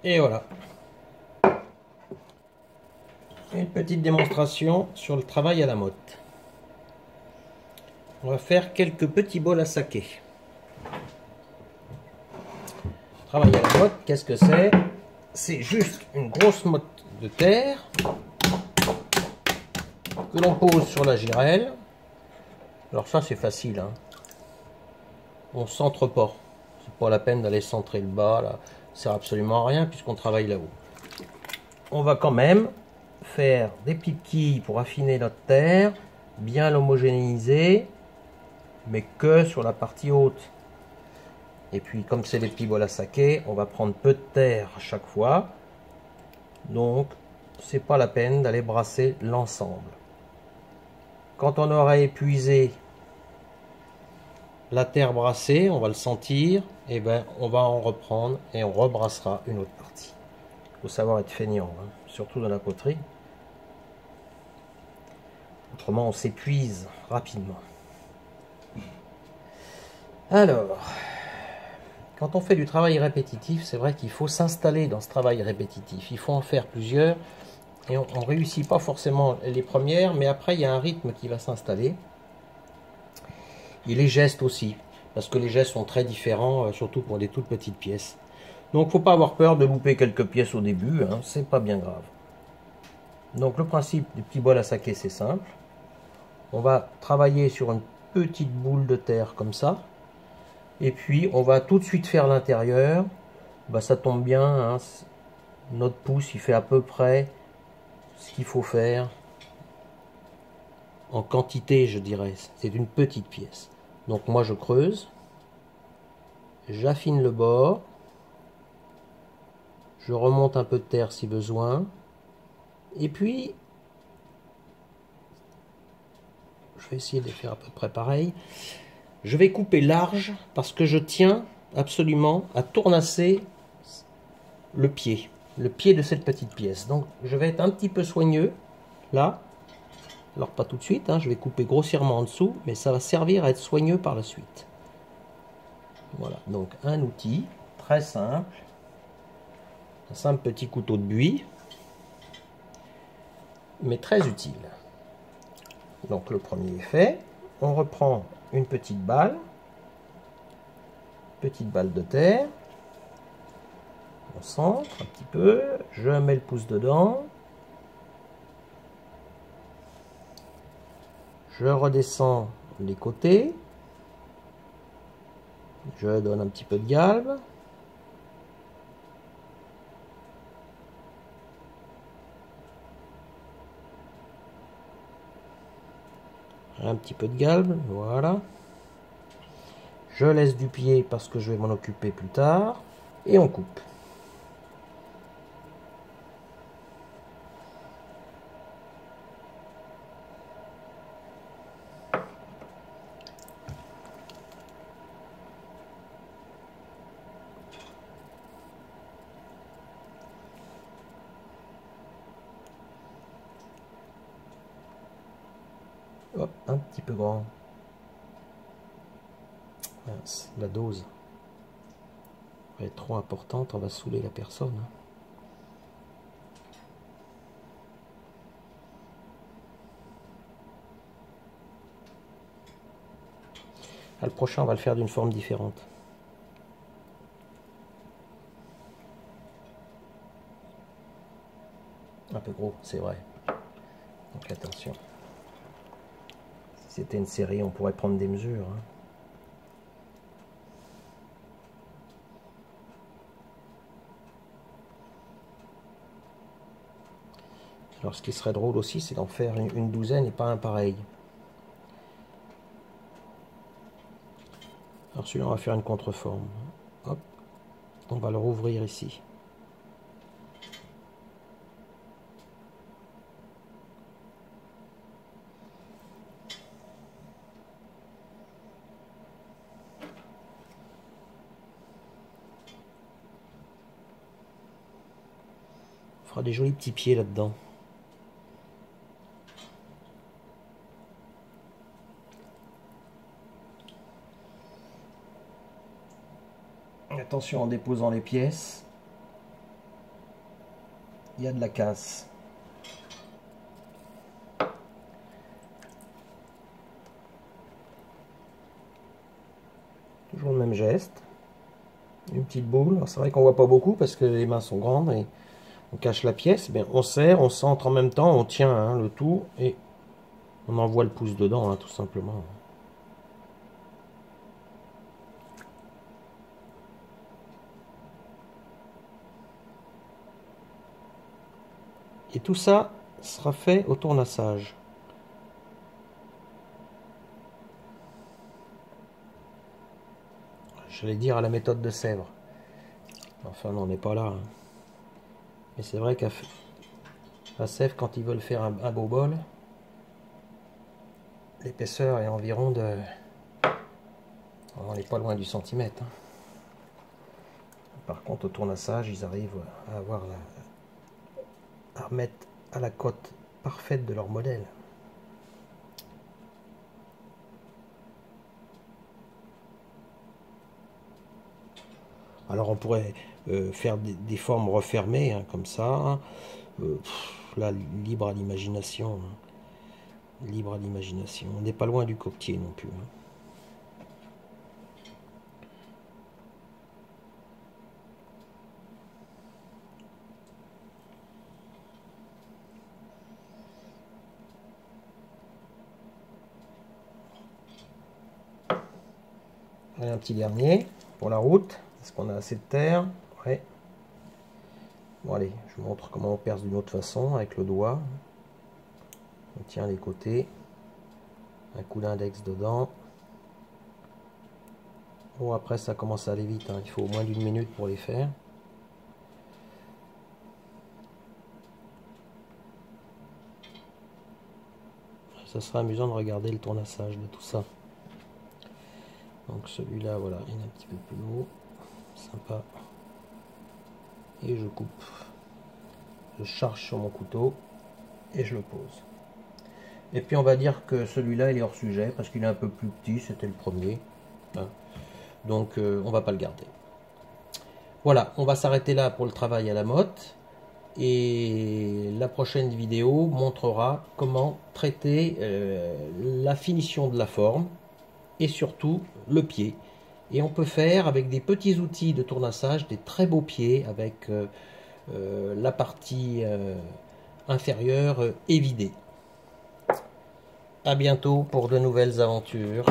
Et voilà. Une petite démonstration sur le travail à la motte. On va faire quelques petits bols à saké. Travail à la motte, qu'est-ce que c'est? C'est juste une grosse motte de terre que l'on pose sur la girelle. Alors ça c'est facile, hein. On centre pas. C'est pas la peine d'aller centrer le bas, là. Ça sert absolument à rien puisqu'on travaille là-haut. On va quand même faire des petites quilles pour affiner notre terre, bien l'homogénéiser, mais que sur la partie haute. Et puis comme c'est des petits bols à saké, on va prendre peu de terre à chaque fois. Donc c'est pas la peine d'aller brasser l'ensemble. Quand on aura épuisé la terre brassée, on va le sentir, et ben on va en reprendre et on rebrassera une autre partie. Il faut savoir être feignant, hein, surtout dans la poterie. Autrement on s'épuise rapidement. Alors, quand on fait du travail répétitif, c'est vrai qu'il faut s'installer dans ce travail répétitif. Il faut en faire plusieurs et on ne réussit pas forcément les premières, mais après il y a un rythme qui va s'installer. Et les gestes aussi, parce que les gestes sont très différents, surtout pour des toutes petites pièces. Donc il ne faut pas avoir peur de louper quelques pièces au début, hein, c'est pas bien grave. Donc le principe du petit bol à saké, c'est simple. On va travailler sur une petite boule de terre comme ça. Et puis on va tout de suite faire l'intérieur. Bah, ça tombe bien, hein, notre pouce il fait à peu près ce qu'il faut faire. En quantité je dirais, c'est une petite pièce. Donc moi je creuse. J'affine le bord. Je remonte un peu de terre si besoin. Et puis, je vais essayer de faire à peu près pareil. Je vais couper large parce que je tiens absolument à tournasser le pied de cette petite pièce. Donc je vais être un petit peu soigneux là. Alors pas tout de suite, hein, je vais couper grossièrement en dessous, mais ça va servir à être soigneux par la suite. Voilà, donc un outil très simple. Un simple petit couteau de buis, mais très utile. Donc le premier est fait. On reprend une petite balle de terre. On centre un petit peu. Je mets le pouce dedans. Je redescends les côtés. Je donne un petit peu de galbe. Un petit peu de galbe, voilà. Je laisse du pied parce que je vais m'en occuper plus tard. Et on coupe. Hop, un petit peu grand. Mince, la dose va être trop importante, on va saouler la personne. Ah, le prochain, on va le faire d'une forme différente. Un peu gros, c'est vrai. Donc attention. Si c'était une série, on pourrait prendre des mesures, hein. Alors ce qui serait drôle aussi, c'est d'en faire une douzaine et pas un pareil. Alors celui-là, on va faire une contreforme. Hop, on va le rouvrir ici. On fera des jolis petits pieds là-dedans. Attention en déposant les pièces. il y a de la casse. Toujours le même geste. Une petite boule. C'est vrai qu'on voit pas beaucoup parce que les mains sont grandes et on cache la pièce. Mais on serre, on centre en même temps, on tient hein, le tout et on envoie le pouce dedans, hein, tout simplement. Et tout ça sera fait au tournassage. J'allais dire à la méthode de Sèvres. Enfin, non, on n'est pas là. Hein. Mais c'est vrai qu'à Sèvres, quand ils veulent faire un beau bol, l'épaisseur est environ de... On n'est pas loin du centimètre. Hein. Par contre, au tournassage, ils arrivent à avoir à remettre à la cote parfaite de leur modèle. Alors on pourrait faire des formes refermées, hein, comme ça. Là, libre à l'imagination. Hein. Libre à l'imagination. On n'est pas loin du coquetier non plus. Hein. Allez, un petit dernier pour la route. Est-ce qu'on a assez de terre? Ouais. Bon allez, je vous montre comment on perce d'une autre façon avec le doigt. On tient les côtés. Un coup d'index dedans. Bon après ça commence à aller vite, hein. Il faut au moins d'une minute pour les faire. Ça sera amusant de regarder le tournassage de tout ça. Donc celui-là, voilà, il est un petit peu plus haut. Sympa. Et je coupe. Je charge sur mon couteau et je le pose. Et puis on va dire que celui-là il est hors sujet parce qu'il est un peu plus petit, c'était le premier. Hein. Donc on va pas le garder. Voilà, on va s'arrêter là pour le travail à la motte. Et la prochaine vidéo montrera comment traiter la finition de la forme et surtout le pied. Et on peut faire avec des petits outils de tournassage des très beaux pieds avec la partie inférieure évidée. À bientôt pour de nouvelles aventures.